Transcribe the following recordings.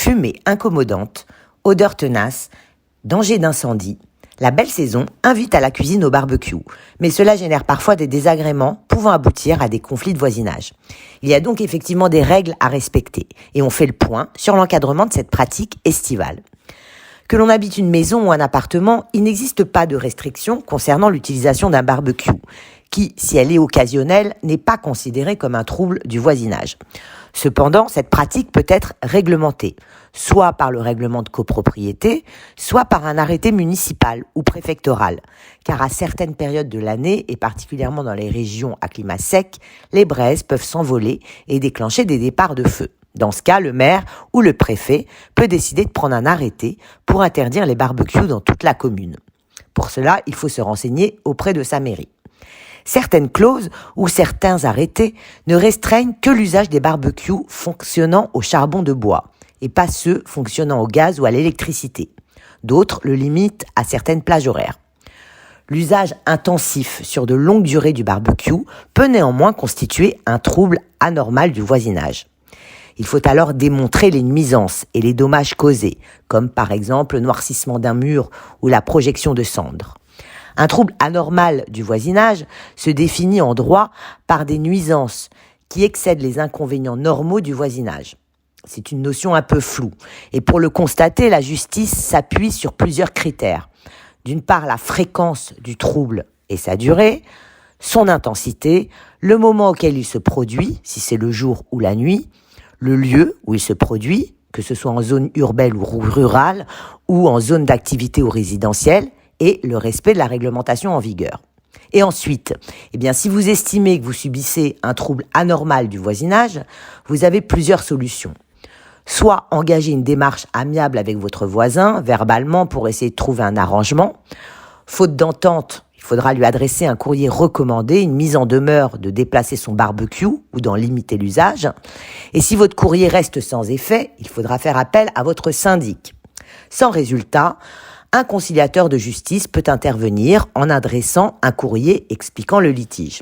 Fumée incommodante, odeur tenace, danger d'incendie. La belle saison invite à la cuisine au barbecue, mais cela génère parfois des désagréments pouvant aboutir à des conflits de voisinage. Il y a donc effectivement des règles à respecter et on fait le point sur l'encadrement de cette pratique estivale. Que l'on habite une maison ou un appartement, il n'existe pas de restriction concernant l'utilisation d'un barbecue, qui, si elle est occasionnelle, n'est pas considérée comme un trouble du voisinage. Cependant, cette pratique peut être réglementée, soit par le règlement de copropriété, soit par un arrêté municipal ou préfectoral, car à certaines périodes de l'année, et particulièrement dans les régions à climat sec, les braises peuvent s'envoler et déclencher des départs de feu. Dans ce cas, le maire ou le préfet peut décider de prendre un arrêté pour interdire les barbecues dans toute la commune. Pour cela, il faut se renseigner auprès de sa mairie. Certaines clauses ou certains arrêtés ne restreignent que l'usage des barbecues fonctionnant au charbon de bois et pas ceux fonctionnant au gaz ou à l'électricité. D'autres le limitent à certaines plages horaires. L'usage intensif sur de longues durées du barbecue peut néanmoins constituer un trouble anormal du voisinage. Il faut alors démontrer les nuisances et les dommages causés, comme par exemple le noircissement d'un mur ou la projection de cendres. Un trouble anormal du voisinage se définit en droit par des nuisances qui excèdent les inconvénients normaux du voisinage. C'est une notion un peu floue et pour le constater, la justice s'appuie sur plusieurs critères. D'une part, la fréquence du trouble et sa durée, son intensité, le moment auquel il se produit, si c'est le jour ou la nuit, le lieu où il se produit, que ce soit en zone urbaine ou rurale ou en zone d'activité ou résidentielle, et le respect de la réglementation en vigueur. Et ensuite, si vous estimez que vous subissez un trouble anormal du voisinage, vous avez plusieurs solutions. Soit engager une démarche amiable avec votre voisin, verbalement, pour essayer de trouver un arrangement. Faute d'entente, il faudra lui adresser un courrier recommandé, une mise en demeure de déplacer son barbecue ou d'en limiter l'usage. Et si votre courrier reste sans effet, il faudra faire appel à votre syndic. Sans résultat, un conciliateur de justice peut intervenir en adressant un courrier expliquant le litige.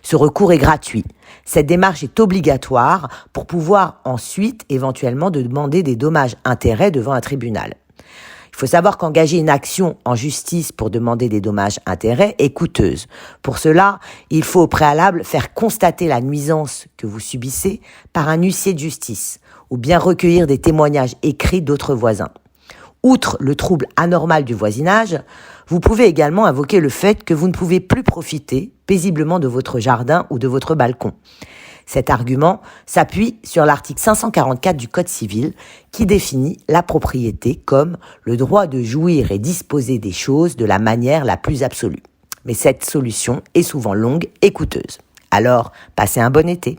Ce recours est gratuit. Cette démarche est obligatoire pour pouvoir ensuite éventuellement demander des dommages-intérêts devant un tribunal. Il faut savoir qu'engager une action en justice pour demander des dommages-intérêts est coûteuse. Pour cela, il faut au préalable faire constater la nuisance que vous subissez par un huissier de justice ou bien recueillir des témoignages écrits d'autres voisins. Outre le trouble anormal du voisinage, vous pouvez également invoquer le fait que vous ne pouvez plus profiter paisiblement de votre jardin ou de votre balcon. Cet argument s'appuie sur l'article 544 du Code civil qui définit la propriété comme le droit de jouir et disposer des choses de la manière la plus absolue. Mais cette solution est souvent longue et coûteuse. Alors, passez un bon été.